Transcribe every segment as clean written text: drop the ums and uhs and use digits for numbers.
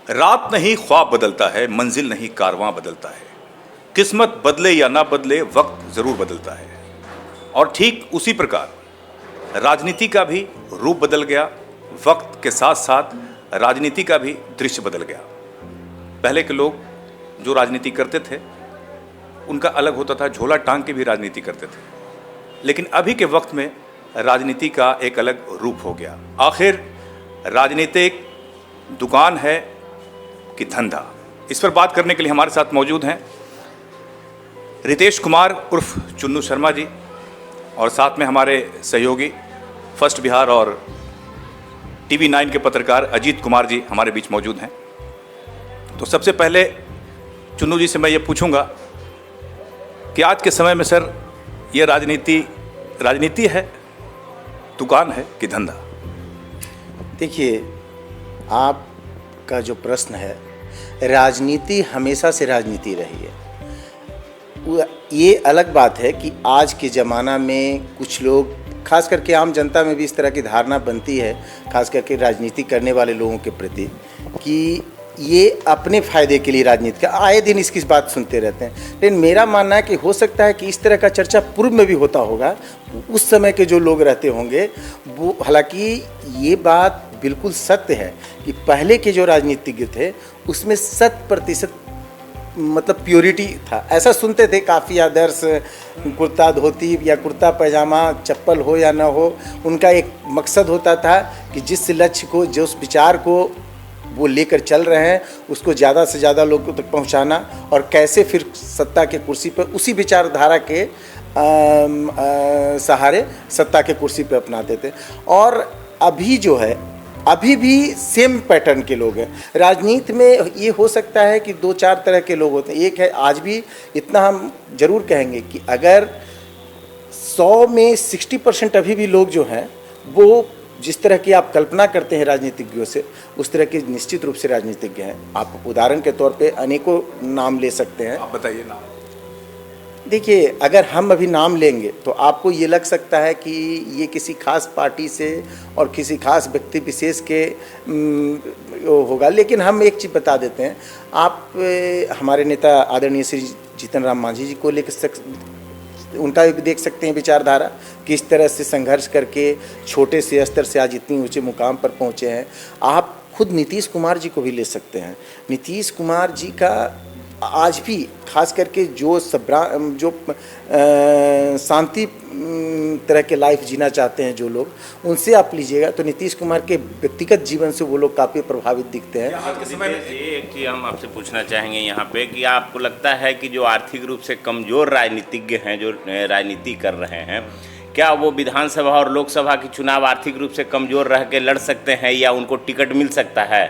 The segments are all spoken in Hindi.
रात नहीं ख्वाब बदलता है, मंजिल नहीं कारवां बदलता है। किस्मत बदले या ना बदले, वक्त जरूर बदलता है। और ठीक उसी प्रकार राजनीति का भी रूप बदल गया, वक्त के साथ साथ राजनीति का भी दृश्य बदल गया। पहले के लोग जो राजनीति करते थे उनका अलग होता था, झोला टांग के भी राजनीति करते थे। लेकिन अभी के वक्त में राजनीति का एक अलग रूप हो गया। आखिर राजनीति एक दुकान है कि धंधा? इस पर बात करने के लिए हमारे साथ मौजूद हैं रितेश कुमार उर्फ चुन्नू शर्मा जी, और साथ में हमारे सहयोगी फर्स्ट बिहार और TV9 के पत्रकार अजीत कुमार जी हमारे बीच मौजूद हैं। तो सबसे पहले चुन्नू जी से मैं ये पूछूंगा कि आज के समय में सर ये राजनीति है, दुकान है कि धंधा? देखिए, आपका जो प्रश्न है, राजनीति हमेशा से राजनीति रही है। ये अलग बात है कि आज के ज़माना में कुछ लोग, खास करके आम जनता में भी इस तरह की धारणा बनती है, खास करके राजनीति करने वाले लोगों के प्रति, कि ये अपने फ़ायदे के लिए राजनीति का, आए दिन इसकी बात सुनते रहते हैं। लेकिन मेरा मानना है कि हो सकता है कि इस तरह का चर्चा पूर्व में भी होता होगा, उस समय के जो लोग रहते होंगे वो, हालांकि ये बात बिल्कुल सत्य है कि पहले के जो राजनीतिज्ञ थे उसमें 100% मतलब प्योरिटी था। ऐसा सुनते थे, काफ़ी आदर्श, कुर्ता धोती या कुर्ता पैजामा, चप्पल हो या ना हो, उनका एक मकसद होता था कि जिस लक्ष्य को, जो उस विचार को वो लेकर चल रहे हैं उसको ज़्यादा से ज़्यादा लोगों तक पहुंचाना, और कैसे फिर सत्ता के कुर्सी पर उसी विचारधारा के सहारे सत्ता के कुर्सी पर अपनाते थे। और अभी जो है, अभी भी सेम पैटर्न के लोग हैं राजनीति में। ये हो सकता है कि 2-4 तरह के लोग होते हैं। एक है, आज भी इतना हम जरूर कहेंगे कि अगर 100 में 60% अभी भी लोग जो हैं वो जिस तरह की आप कल्पना करते हैं राजनीतिज्ञों से, उस तरह के निश्चित रूप से राजनीतिज्ञ हैं। आप उदाहरण के तौर पे अनेकों नाम ले सकते हैं। आप बताइए नाम। देखिए, अगर हम अभी नाम लेंगे तो आपको ये लग सकता है कि ये किसी खास पार्टी से और किसी खास व्यक्ति विशेष के होगा, लेकिन हम एक चीज़ बता देते हैं। आप हमारे नेता आदरणीय श्री जीतन राम मांझी जी को लेकर उनका भी देख सकते हैं विचारधारा, किस तरह से संघर्ष करके छोटे से स्तर से आज इतनी ऊंचे मुकाम पर पहुंचे हैं। आप खुद नीतीश कुमार जी को भी ले सकते हैं। नीतीश कुमार जी का आज भी, खास करके जो शांति तरह के लाइफ जीना चाहते हैं जो लोग, उनसे आप लीजिएगा तो नीतीश कुमार के व्यक्तिगत जीवन से वो लोग काफ़ी प्रभावित दिखते हैं। आज के समय में एक चीज़ हम आपसे पूछना चाहेंगे यहाँ पे कि आपको लगता है कि जो आर्थिक रूप से कमज़ोर राजनीतिज्ञ हैं, जो राजनीति कर रहे हैं, क्या वो विधानसभा और लोकसभा की चुनाव आर्थिक रूप से कमज़ोर रह के लड़ सकते हैं, या उनको टिकट मिल सकता है?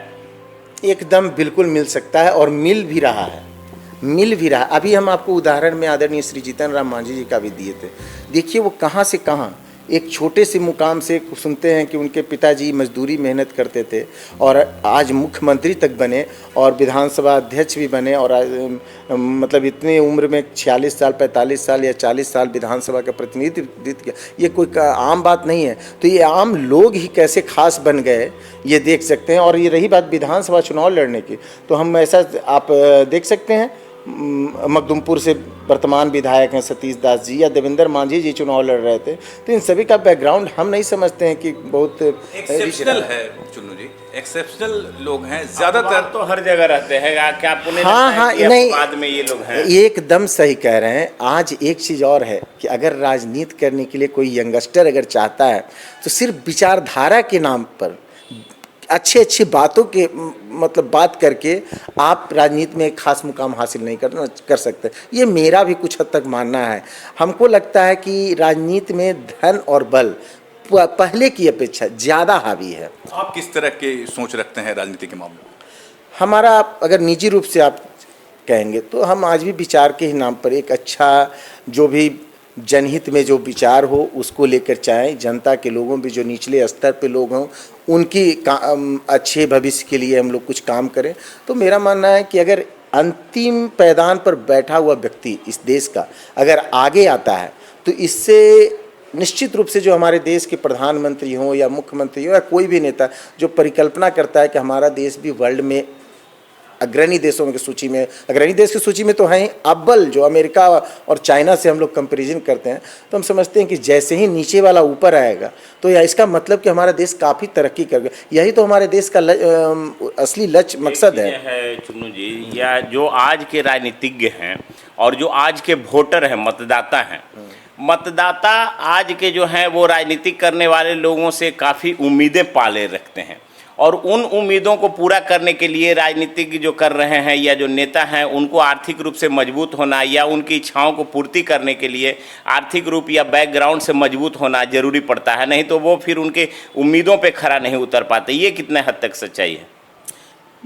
एकदम बिल्कुल मिल सकता है, और मिल भी रहा है। अभी हम आपको उदाहरण में आदरणीय श्री जीतन राम मांझी जी का भी दिए थे। देखिए, वो कहाँ से कहाँ एक छोटे से मुकाम से सुनते हैं कि उनके पिताजी मजदूरी मेहनत करते थे और आज मुख्यमंत्री तक बने और विधानसभा अध्यक्ष भी बने, और मतलब इतने उम्र में 46 साल, 45 साल या 40 साल विधानसभा का प्रतिनिधित्व किया। ये कोई आम बात नहीं है। तो ये आम लोग ही कैसे खास बन गए ये देख सकते हैं। और ये रही बात विधानसभा चुनाव लड़ने की, तो हम ऐसा आप देख सकते हैं, मखदुमपुर से वर्तमान विधायक हैं सतीश दास जी या देवेंद्र मांझी जी चुनाव लड़ रहे थे। तो इन सभी का बैकग्राउंड हम नहीं समझते हैं कि बहुत एक्सेप्शनल है। चुन्नू जी, एक्सेप्शनल लोग हैं, ज़्यादातर तो हर जगह रहते हैं। क्या आपको नहीं हाँ, लगता है कि नहीं, बाद में ये लोग हैं? एकदम सही कह रहे हैं। आज एक चीज़ और है कि अगर राजनीति करने के लिए कोई यंगस्टर अगर चाहता है तो सिर्फ विचारधारा के नाम पर अच्छी बातों के मतलब बात करके आप राजनीति में एक खास मुकाम हासिल नहीं कर सकते। ये मेरा भी कुछ हद तक मानना है। हमको लगता है कि राजनीति में धन और बल पहले की अपेक्षा ज़्यादा हावी है। आप किस तरह की सोच रखते हैं राजनीति के मामले में? हमारा अगर निजी रूप से आप कहेंगे तो हम आज भी विचार के ही नाम पर एक अच्छा, जो भी जनहित में जो विचार हो उसको लेकर चाहें, जनता के लोगों भी जो निचले स्तर पे लोग हों उनकी अच्छे भविष्य के लिए हम लोग कुछ काम करें। तो मेरा मानना है कि अगर अंतिम पैदान पर बैठा हुआ व्यक्ति इस देश का अगर आगे आता है तो इससे निश्चित रूप से जो हमारे देश के प्रधानमंत्री हों या मुख्यमंत्री हों या कोई भी नेता जो परिकल्पना करता है कि हमारा देश भी वर्ल्ड में अग्रणी देशों की सूची में, अग्रणी देश की सूची में तो हैं अव्वल, जो अमेरिका और चाइना से हम लोग कंपैरिजन करते हैं तो हम समझते हैं कि जैसे ही नीचे वाला ऊपर आएगा तो या इसका मतलब कि हमारा देश काफ़ी तरक्की कर गया। यही तो हमारे देश का असली लक्ष्य मकसद है। चुन्नू जी, या जो आज के राजनीतिज्ञ हैं और जो आज के वोटर हैं, मतदाता हैं, मतदाता आज के जो हैं वो राजनीतिक करने वाले लोगों से काफ़ी उम्मीदें पाले रखते हैं और उन उम्मीदों को पूरा करने के लिए राजनीतिज्ञ जो कर रहे हैं या जो नेता हैं उनको आर्थिक रूप से मजबूत होना या उनकी इच्छाओं को पूर्ति करने के लिए आर्थिक रूप या बैकग्राउंड से मजबूत होना जरूरी पड़ता है, नहीं तो वो फिर उनके उम्मीदों पे खरा नहीं उतर पाते। ये कितने हद तक सच्चाई है?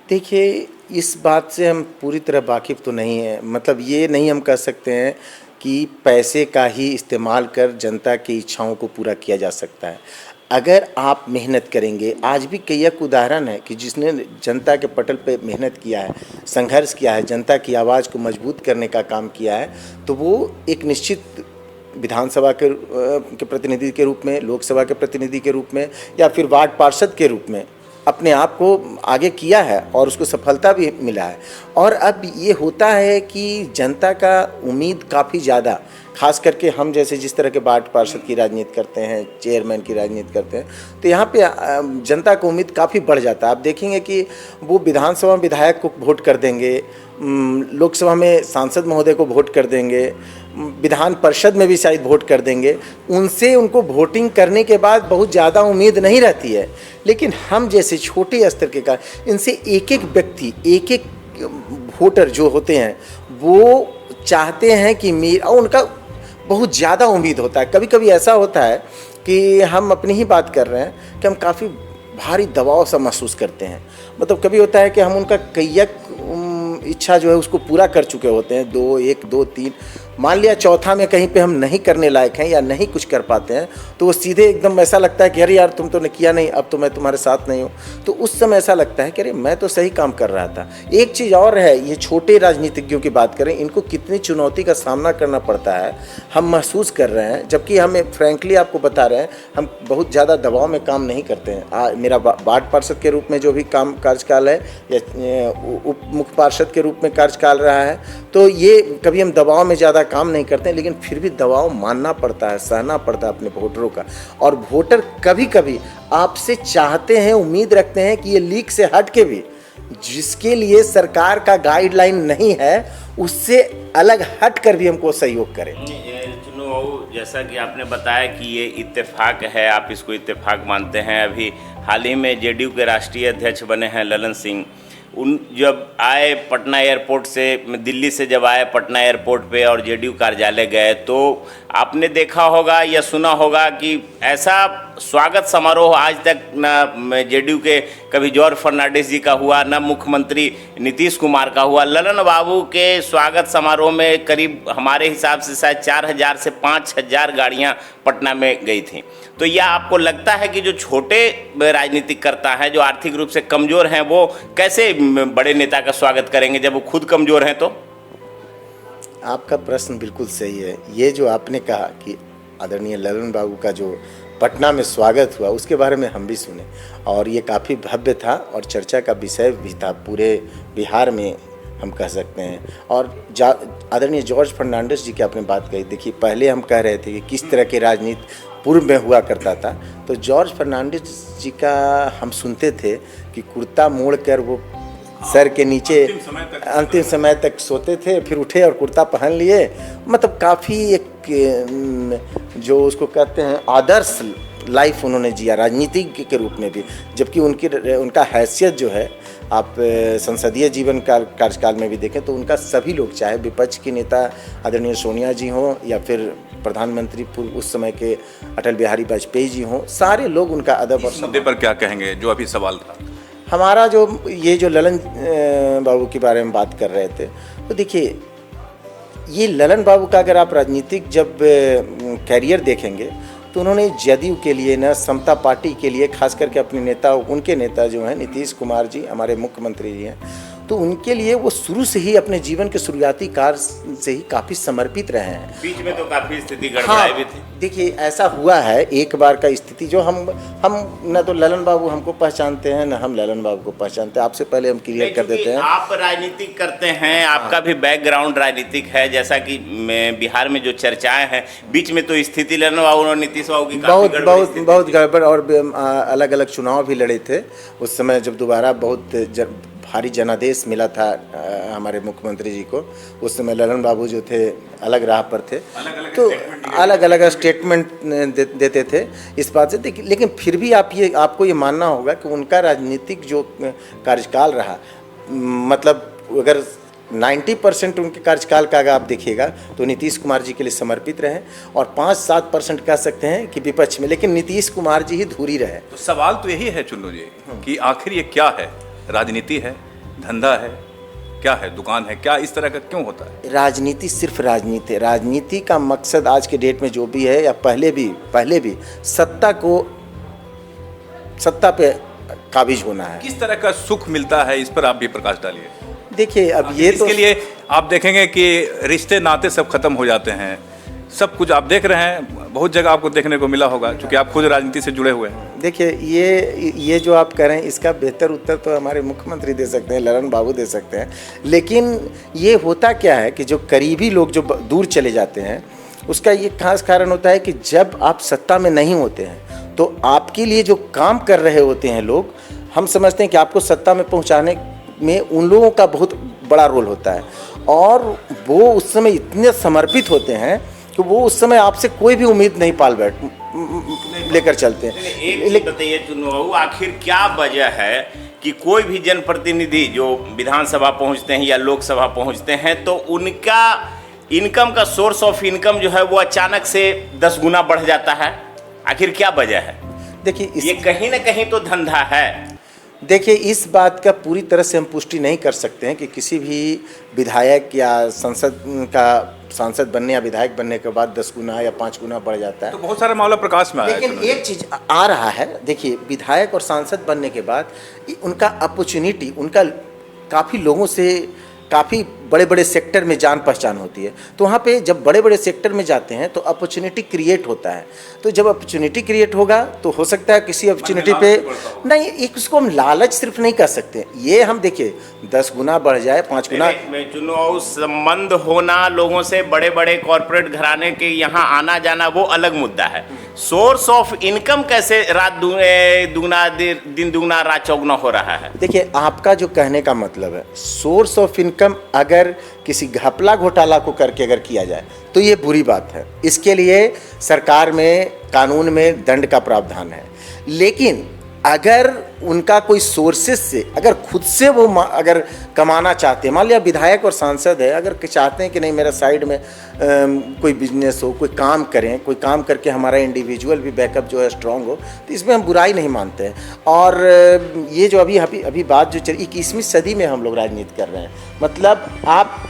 देखिए, इस बात से हम पूरी तरह वाकिफ़ तो नहीं है, मतलब ये नहीं हम कह सकते हैं कि पैसे का ही इस्तेमाल कर जनता की इच्छाओं को पूरा किया जा सकता है। अगर आप मेहनत करेंगे, आज भी कई एक उदाहरण है कि जिसने जनता के पटल पे मेहनत किया है, संघर्ष किया है, जनता की आवाज़ को मजबूत करने का काम किया है, तो वो एक निश्चित विधानसभा के प्रतिनिधि के रूप में, लोकसभा के प्रतिनिधि के रूप में या फिर वार्ड पार्षद के रूप में अपने आप को आगे किया है और उसको सफलता भी मिला है। और अब ये होता है कि जनता का उम्मीद काफ़ी ज़्यादा, खास करके हम जैसे जिस तरह के वार्ड पार्षद की राजनीति करते हैं, चेयरमैन की राजनीति करते हैं, तो यहाँ पे जनता का उम्मीद काफ़ी बढ़ जाता है। आप देखेंगे कि वो विधानसभा में विधायक को वोट कर देंगे, लोकसभा में सांसद महोदय को वोट कर देंगे, विधान परिषद में भी शायद वोट कर देंगे। उनसे उनको वोटिंग करने के बाद बहुत ज़्यादा उम्मीद नहीं रहती है। लेकिन हम जैसे छोटे स्तर के का इनसे एक एक व्यक्ति, एक एक वोटर जो होते हैं वो चाहते हैं कि मेरा, उनका बहुत ज़्यादा उम्मीद होता है। कभी कभी ऐसा होता है कि हम अपनी ही बात कर रहे हैं कि हम काफ़ी भारी दबाव सा महसूस करते हैं। मतलब कभी होता है कि हम उनका कई इच्छा जो है उसको पूरा कर चुके होते हैं, 2, 1, 2, 3, मान लिया चौथा में कहीं पे हम नहीं करने लायक हैं या नहीं कुछ कर पाते हैं, तो वो सीधे एकदम ऐसा लगता है कि अरे यार तुम तो ने किया नहीं, अब तो मैं तुम्हारे साथ नहीं हूँ। तो उस समय ऐसा लगता है कि अरे मैं तो सही काम कर रहा था। एक चीज़ और है, ये छोटे राजनीतिज्ञों की बात करें, इनको कितनी चुनौती का सामना करना पड़ता है हम महसूस कर रहे हैं, जबकि हमें फ्रैंकली आपको बता रहे हैं हम बहुत ज़्यादा दबाव में काम नहीं करते हैं। मेरा वार्ड पार्षद के रूप में जो भी काम कार्यकाल है या उप मुख्य पार्षद के रूप में कार्यकाल रहा है, तो ये कभी हम दबाव में ज़्यादा काम नहीं करते हैं, लेकिन फिर भी दबाव मानना पड़ता है, सहना पड़ता है अपने वोटरों का। और वोटर कभी कभी आपसे चाहते हैं, उम्मीद रखते हैं कि ये लीक से हट के भी, जिसके लिए सरकार का गाइडलाइन नहीं है, उससे अलग हट कर भी हमको सहयोग करें। जैसा कि आपने बताया कि ये इत्तेफाक है, आप इसको इत्तेफाक मानते हैं। अभी हाल ही में जेडीयू के राष्ट्रीय अध्यक्ष बने हैं ललन सिंह, उन जब आए पटना एयरपोर्ट से, दिल्ली से जब आए पटना एयरपोर्ट पे और जेडीयू कार्यालय गए, तो आपने देखा होगा या सुना होगा कि ऐसा स्वागत समारोह आज तक न जेडीयू के कभी जॉर्ज फर्नांडिस जी का हुआ, न मुख्यमंत्री नीतीश कुमार का हुआ। ललन बाबू के स्वागत समारोह में करीब हमारे हिसाब से शायद 4000 से 5000 गाड़ियां पटना में गई थी। तो यह आपको लगता है कि जो छोटे राजनीतिक करता है, जो आर्थिक रूप से कमज़ोर हैं, वो कैसे बड़े नेता का स्वागत करेंगे जब वो खुद कमज़ोर हैं? तो आपका प्रश्न बिल्कुल सही है। ये जो आपने कहा कि आदरणीय ललन बाबू का जो पटना में स्वागत हुआ, उसके बारे में हम भी सुने और ये काफ़ी भव्य था और चर्चा का विषय भी था पूरे बिहार में, हम कह सकते हैं। और आदरणीय जॉर्ज फर्नांडिस जी की आपने बात कही। देखिए, पहले हम कह रहे थे कि किस तरह की राजनीति पूर्व में हुआ करता था, तो जॉर्ज फर्नांडिस जी का हम सुनते थे कि कुर्ता मोड़ कर वो सर के नीचे अंतिम समय तक सोते थे, फिर उठे और कुर्ता पहन लिए। मतलब काफ़ी एक जो उसको कहते हैं आदर्श लाइफ उन्होंने जिया राजनीतिज्ञ के रूप में भी, जबकि उनका हैसियत जो है, आप संसदीय जीवन कार्यकाल में भी देखें तो उनका सभी लोग, चाहे विपक्ष के नेता आदरणीय सोनिया जी हों या फिर प्रधानमंत्री पूर्व उस समय के अटल बिहारी वाजपेयी जी हों, सारे लोग उनका अदब और मुद्दे पर क्या कहेंगे जो अभी सवाल था? हमारा जो ललन बाबू के बारे में बात कर रहे थे, तो देखिए, ये ललन बाबू का अगर आप राजनीतिक जब कैरियर देखेंगे तो उन्होंने जदयू के लिए, न समता पार्टी के लिए, खास करके अपने नेता, उनके नेता जो हैं नीतीश कुमार जी, हमारे मुख्यमंत्री जी हैं, तो उनके लिए वो शुरू से ही अपने जीवन के शुरुआती काल से ही काफ़ी समर्पित रहे हैं। बीच में तो काफी स्थिति गड़बड़ाई भी थी। देखिए ऐसा हुआ है एक बार का स्थिति जो हम न तो ललन बाबू हमको पहचानते हैं, न हम ललन बाबू को पहचानते हैं। आपसे पहले हम क्लियर कर देते हैं। आप राजनीतिक करते हैं, आपका भी बैकग्राउंड राजनीतिक है, जैसा कि बिहार में जो चर्चाएं हैं, बीच में तो स्थिति ललन बाबू और नीतीश बाबू की बहुत गड़बड़ और अलग अलग चुनाव भी लड़े थे उस समय, जब दोबारा बहुत भारी जनादेश मिला था हमारे मुख्यमंत्री जी को। उस समय ललन बाबू जो थे अलग राह पर थे, तो अलग अलग स्टेटमेंट देते थे इस बात से। लेकिन फिर भी आपको ये मानना होगा कि उनका राजनीतिक जो कार्यकाल रहा, मतलब अगर 90% उनके कार्यकाल का अगर आप देखिएगा तो नीतीश कुमार जी के लिए समर्पित रहे, और 5-7% कह सकते हैं कि विपक्ष में, लेकिन नीतीश कुमार जी ही धुरी रहे। तो सवाल तो यही है चुन्नू जी कि आखिर ये क्या है? राजनीति है, धंधा है, क्या है, दुकान है, क्या इस तरह का क्यों होता है? राजनीति सिर्फ राजनीति है। राजनीति का मकसद आज के डेट में जो भी है, या पहले भी सत्ता पे काबिज होना है। किस तरह का सुख मिलता है, इस पर आप भी प्रकाश डालिए। देखिए अब ये तो इसके लिए आप देखेंगे कि रिश्ते नाते सब खत्म हो जाते हैं, सब कुछ आप देख रहे हैं, बहुत जगह आपको देखने को मिला होगा, क्योंकि आप खुद राजनीति से जुड़े हुए हैं। देखिए ये जो आप कह रहे हैं, इसका बेहतर उत्तर तो हमारे मुख्यमंत्री दे सकते हैं, ललन बाबू दे सकते हैं। लेकिन ये होता क्या है कि जो करीबी लोग जो दूर चले जाते हैं, उसका ये खास कारण होता है कि जब आप सत्ता में नहीं होते हैं तो आपके लिए जो काम कर रहे होते हैं लोग, हम समझते हैं कि आपको सत्ता में पहुँचाने में उन लोगों का बहुत बड़ा रोल होता है, और वो उस समय इतने समर्पित होते हैं कि वो उस समय आपसे कोई भी उम्मीद नहीं लेकर चलते हैं। एक बताइए चुन्नू बाबू, आखिर क्या वजह है कि कोई भी जनप्रतिनिधि जो विधानसभा पहुंचते हैं या लोकसभा पहुंचते हैं, तो उनका इनकम का सोर्स ऑफ इनकम जो है वो अचानक से 10 गुना बढ़ जाता है? आखिर क्या वजह है? देखिए ये कहीं ना कहीं तो धंधा है। देखिए इस बात का पूरी तरह से हम पुष्टि नहीं कर सकते हैं कि किसी भी विधायक या सांसद बनने या विधायक बनने के बाद 10 गुना या 5 गुना बढ़ जाता है। तो बहुत सारा मामला प्रकाश में आया है। लेकिन एक चीज़ आ रहा है, देखिए विधायक और सांसद बनने के बाद उनका अपॉर्चुनिटी, उनका काफ़ी लोगों से काफ़ी बड़े बड़े सेक्टर में जान पहचान होती है। तो वहाँ पे जब बड़े बड़े सेक्टर में जाते हैं तो अपॉर्चुनिटी क्रिएट होता है। तो जब अपॉर्चुनिटी क्रिएट होगा तो हो सकता है किसी अपॉर्चुनिटी पे नहीं, एक उसको हम लालच सिर्फ नहीं कर सकते। ये हम देखिए 10 गुना बढ़ जाए, 5 गुना मैं चुनो संबंध होना लोगों से, बड़े बड़े कॉर्पोरेट घराने के यहाँ आना जाना, वो अलग मुद्दा है। सोर्स ऑफ इनकम कैसे रात दुगना दिन दुगना रात चौगुना हो रहा है? देखिए आपका जो कहने का मतलब है, सोर्स ऑफ इनकम अगर किसी घपला घोटाला को करके अगर किया जाए तो ये बुरी बात है। इसके लिए सरकार में, कानून में दंड का प्रावधान है। लेकिन अगर उनका कोई सोर्सेस से, अगर खुद से वो अगर कमाना चाहते हैं, मान लिया विधायक और सांसद है, अगर चाहते हैं कि नहीं मेरा साइड में कोई बिजनेस हो, कोई काम करें, कोई काम करके हमारा इंडिविजुअल भी बैकअप जो है स्ट्रांग हो, तो इसमें हम बुराई नहीं मानते हैं। और ये जो अभी बात जो चली, 21वीं सदी में हम लोग राजनीति कर रहे हैं। मतलब आप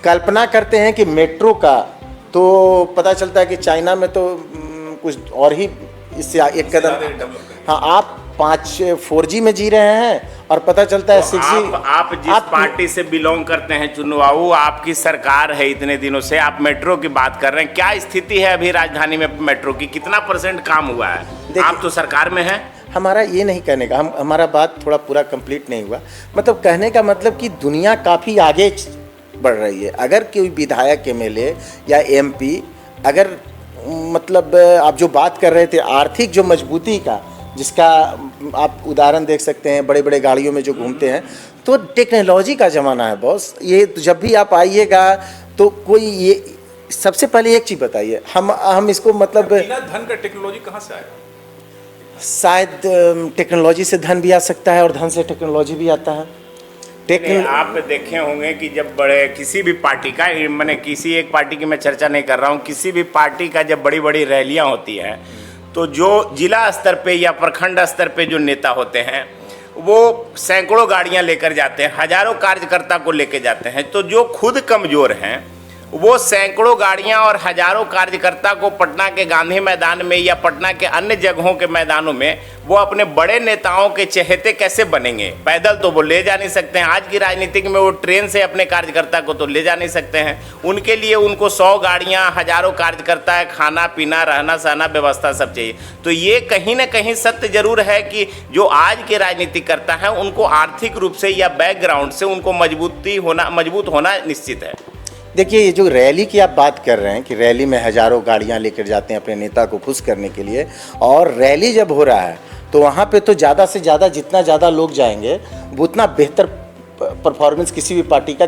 कल्पना करते हैं कि मेट्रो का, तो पता चलता है कि चाइना में तो कुछ और ही इससे एक कदम, हाँ आप 4G में जी रहे हैं और पता चलता है 6G। आप जिस पार्टी से बिलोंग करते हैं चुन्नू बाबू, आपकी सरकार है इतने दिनों से, आप मेट्रो की बात कर रहे हैं। क्या स्थिति है अभी राजधानी में मेट्रो की? कितना % काम हुआ है? आप तो सरकार में हैं। हमारा ये नहीं कहने का, हमारा बात थोड़ा पूरा कंप्लीट नहीं हुआ। मतलब कहने का मतलब कि दुनिया काफ़ी आगे बढ़ रही है। अगर कोई विधायक, MLA या MP, अगर मतलब आप जो बात कर रहे थे आर्थिक जो मजबूती का, जिसका आप उदाहरण देख सकते हैं, बड़े बड़े गाड़ियों में जो घूमते हैं, तो टेक्नोलॉजी का ज़माना है बॉस। ये जब भी आप आइएगा तो कोई ये सबसे पहले एक चीज़ बताइए, हम इसको मतलब धन का टेक्नोलॉजी कहाँ से आएगा? शायद टेक्नोलॉजी से धन भी आ सकता है और धन से टेक्नोलॉजी भी आता है। आप देखे होंगे कि जब बड़े किसी भी पार्टी का, मैंने किसी एक पार्टी की मैं चर्चा नहीं कर रहा हूँ, किसी भी पार्टी का जब बड़ी बड़ी रैलियाँ होती हैं, तो जो जिला स्तर पे या प्रखंड स्तर पे जो नेता होते हैं वो सैकड़ों गाड़ियां लेकर जाते हैं, हजारों कार्यकर्ता को लेकर जाते हैं। तो जो खुद कमज़ोर हैं वो सैकड़ों गाड़ियां और हजारों कार्यकर्ता को पटना के गांधी मैदान में या पटना के अन्य जगहों के मैदानों में वो अपने बड़े नेताओं के चहेते कैसे बनेंगे? पैदल तो वो ले जा नहीं सकते हैं। आज की राजनीतिक में वो ट्रेन से अपने कार्यकर्ता को तो ले जा नहीं सकते हैं। उनके लिए उनको 100 गाड़ियां, हजारों कार्यकर्ता है, खाना पीना, रहना सहना व्यवस्था सब चाहिए। तो ये कहीं ना कहीं सत्य जरूर है कि जो आज के राजनीतिकर्ता हैं उनको आर्थिक रूप से या बैकग्राउंड से उनको मजबूत होना निश्चित है। देखिए, ये जो रैली की आप बात कर रहे हैं कि रैली में हजारों गाड़ियां लेकर जाते हैं अपने नेता को खुश करने के लिए, और रैली जब हो रहा है तो वहाँ पे तो ज़्यादा से ज़्यादा जितना ज़्यादा लोग जाएंगे वो उतना बेहतर परफॉर्मेंस किसी भी पार्टी का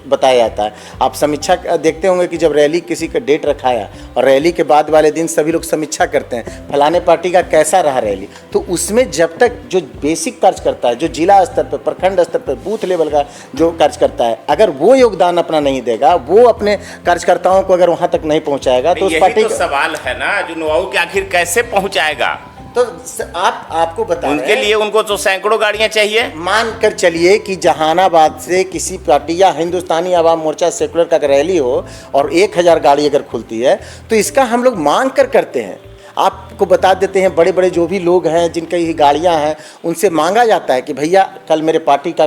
बताया जाता है। आप समीक्षा देखते होंगे कि जब रैली किसी का डेट रखाया और रैली के बाद वाले दिन सभी लोग समीक्षा करते हैं फलाने पार्टी का कैसा रहा रैली। तो उसमें जब तक जो बेसिक कार्य करता है, जो जिला स्तर पर, प्रखंड स्तर पर, बूथ लेवल का जो कार्य करता है, अगर वो योगदान अपना नहीं देगा, वो अपने कार्यकर्ताओं को अगर वहाँ तक नहीं पहुँचाएगा तो उस पार्टी तो सवाल है ना जुनवाऊ कि आखिर कैसे पहुँचाएगा। तो आपको बता उनके लिए उनको तो सैकड़ों गाड़ियां चाहिए। मान कर चलिए कि जहानाबाद से किसी पार्टी या हिंदुस्तानी आवाम मोर्चा सेकुलर का रैली हो और 1000 गाड़ी अगर खुलती है तो इसका हम लोग मांग कर करते हैं। आपको बता देते हैं, बड़े बड़े जो भी लोग हैं जिनकी ये गाड़ियाँ हैं उनसे मांगा जाता है कि भैया कल मेरे पार्टी का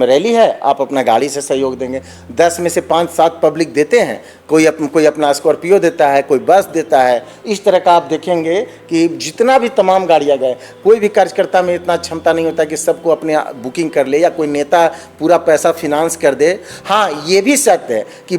रैली है, आप अपना गाड़ी से सहयोग देंगे। 10 में से 5-7 पब्लिक देते हैं, कोई अपना स्कॉर्पियो देता है, कोई बस देता है। इस तरह का आप देखेंगे कि जितना भी तमाम गाड़ियाँ गए, कोई भी कार्यकर्ता में इतना क्षमता नहीं होता कि सबको अपने बुकिंग कर ले या कोई नेता पूरा पैसा फिनांस कर दे। हाँ, ये भी सत्य है कि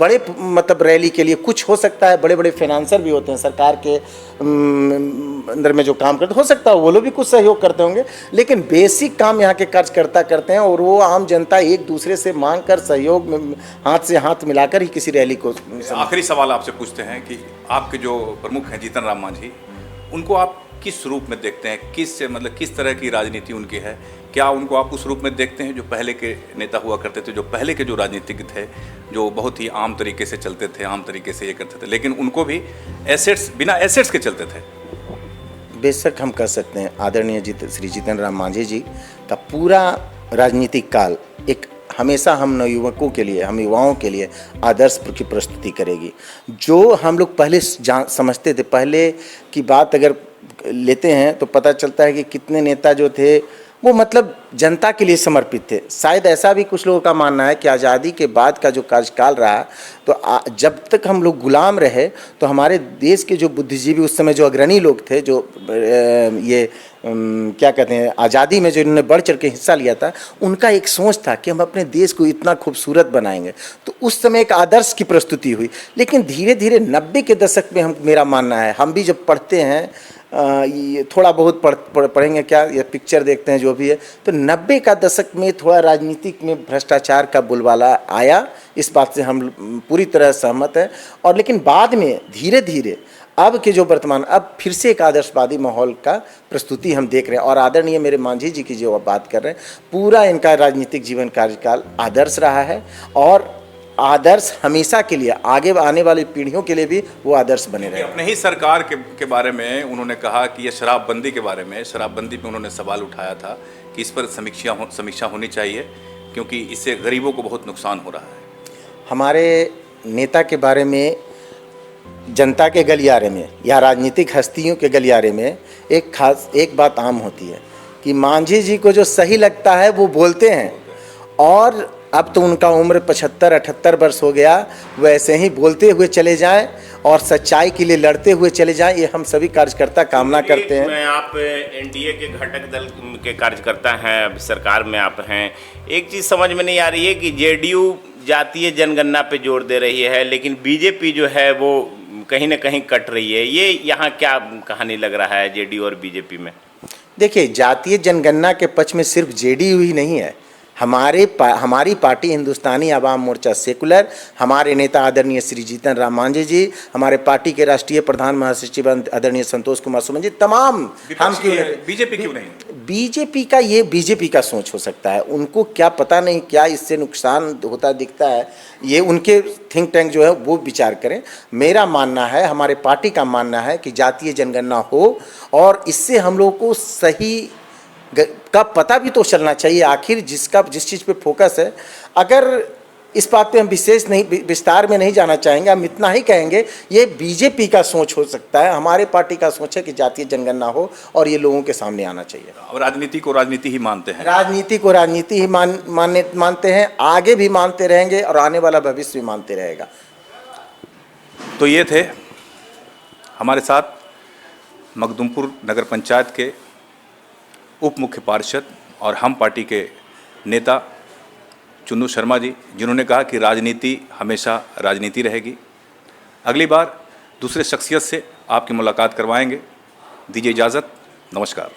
बड़े मतलब रैली के लिए कुछ हो सकता है, बड़े बड़े फाइनेंसर भी होते हैं सरकार के अंदर में जो काम करते, हो सकता है वो लोग भी कुछ सहयोग करते होंगे, लेकिन बेसिक काम यहाँ के कार्यकर्ता करते हैं और वो आम जनता एक दूसरे से मांग कर सहयोग में हाथ से हाथ मिलाकर ही किसी रैली को। आखिरी सवाल आपसे पूछते हैं कि आपके जो प्रमुख हैं जीतन राम मांझी, उनको आप किस रूप में देखते हैं? किस तरह की राजनीति उनकी है? क्या उनको आप उस रूप में देखते हैं जो पहले के नेता हुआ करते थे, जो पहले के जो राजनीतिज्ञ थे, जो बहुत ही आम तरीके से चलते थे, आम तरीके से ये करते थे, लेकिन उनको भी बिना एसेट्स के चलते थे? बेशक हम कह सकते हैं आदरणीय श्री जीतन राम मांझी जी का पूरा राजनीतिक काल एक हमेशा हम नवयुवकों के लिए, हम युवाओं के लिए आदर्श की प्रस्तुति करेगी। जो हम लोग पहले समझते थे, पहले की बात अगर लेते हैं तो पता चलता है कि कितने नेता जो थे वो मतलब जनता के लिए समर्पित थे। शायद ऐसा भी कुछ लोगों का मानना है कि आज़ादी के बाद का जो कार्यकाल रहा, तो जब तक हम लोग गुलाम रहे तो हमारे देश के जो बुद्धिजीवी उस समय जो अग्रणी लोग थे, जो क्या कहते हैं, आज़ादी में जो इन्होंने बढ़ चढ़ के हिस्सा लिया था, उनका एक सोच था कि हम अपने देश को इतना खूबसूरत बनाएंगे। तो उस समय एक आदर्श की प्रस्तुति हुई। लेकिन धीरे धीरे 90 के दशक में मेरा मानना है, हम भी जब पढ़ते हैं, ये थोड़ा बहुत पढ़ेंगे क्या, ये पिक्चर देखते हैं जो भी है, तो 90 का दशक में थोड़ा राजनीतिक में भ्रष्टाचार का बुलवाला आया। इस बात से हम पूरी तरह सहमत हैं। और लेकिन बाद में धीरे धीरे अब के जो वर्तमान, अब फिर से एक आदर्शवादी माहौल का प्रस्तुति हम देख रहे हैं। और आदरणीय मेरे मांझी जी की जो आप बात कर रहे हैं, पूरा इनका राजनीतिक जीवन कार्यकाल आदर्श रहा है और आदर्श हमेशा के लिए, आगे आने वाली पीढ़ियों के लिए भी वो आदर्श बने रहे। अपने ही सरकार के बारे में उन्होंने कहा कि ये शराबबंदी के बारे में, शराबबंदी पे उन्होंने सवाल उठाया था कि इस पर समीक्षा होनी चाहिए क्योंकि इससे गरीबों को बहुत नुकसान हो रहा है। हमारे नेता के बारे में जनता के गलियारे में या राजनीतिक हस्तियों के गलियारे में एक बात आम होती है कि मांझी जी को जो सही लगता है वो बोलते हैं, और अब तो उनका उम्र 75-78 वर्ष हो गया, वैसे ही बोलते हुए चले जाएं और सच्चाई के लिए लड़ते हुए चले जाएं, ये हम सभी कार्यकर्ता कामना करते हैं। आप एनडीए के घटक दल के कार्यकर्ता हैं, अब सरकार में आप हैं। एक चीज़ समझ में नहीं आ रही है कि जेडीयू जातीय जनगणना पे जोर दे रही है, लेकिन बीजेपी जो है वो कहीं ना कहीं कट रही है। ये यहाँ क्या कहानी लग रहा है जेडीयू और बीजेपी में? देखिए, जातीय जनगणना के पक्ष में सिर्फ जेडीयू ही नहीं है। हमारी पार्टी हिंदुस्तानी आवाम मोर्चा सेकुलर, हमारे नेता आदरणीय श्री जीतन राम मांझी जी, हमारे पार्टी के राष्ट्रीय प्रधान महासचिव आदरणीय संतोष कुमार सुमन जी, तमाम हम क्यों नहीं, बीजेपी क्यों नहीं? बीजेपी का ये बीजेपी का सोच हो सकता है, उनको क्या पता नहीं क्या इससे नुकसान होता दिखता है, ये उनके थिंक टैंक जो है वो विचार करें। मेरा मानना है, हमारे पार्टी का मानना है कि जातीय जनगणना हो और इससे हम लोग को सही का पता भी तो चलना चाहिए आखिर जिस चीज़ पे फोकस है। अगर इस बात पे हम विस्तार में नहीं जाना चाहेंगे। हम इतना ही कहेंगे, ये बीजेपी का सोच हो सकता है, हमारे पार्टी का सोच है कि जातीय जनगणना हो और ये लोगों के सामने आना चाहिए। और राजनीति को राजनीति ही मानते हैं। राजनीति को राजनीति ही मानते हैं, आगे भी मानते रहेंगे और आने वाला भविष्य भी मानते रहेगा। तो ये थे हमारे साथ मखदुमपुर नगर पंचायत के उप मुख्य पार्षद और हम पार्टी के नेता चुन्नू शर्मा जी, जिन्होंने कहा कि राजनीति हमेशा राजनीति रहेगी। अगली बार दूसरे शख्सियत से आपकी मुलाकात करवाएंगे। दीजिए इजाज़त, नमस्कार।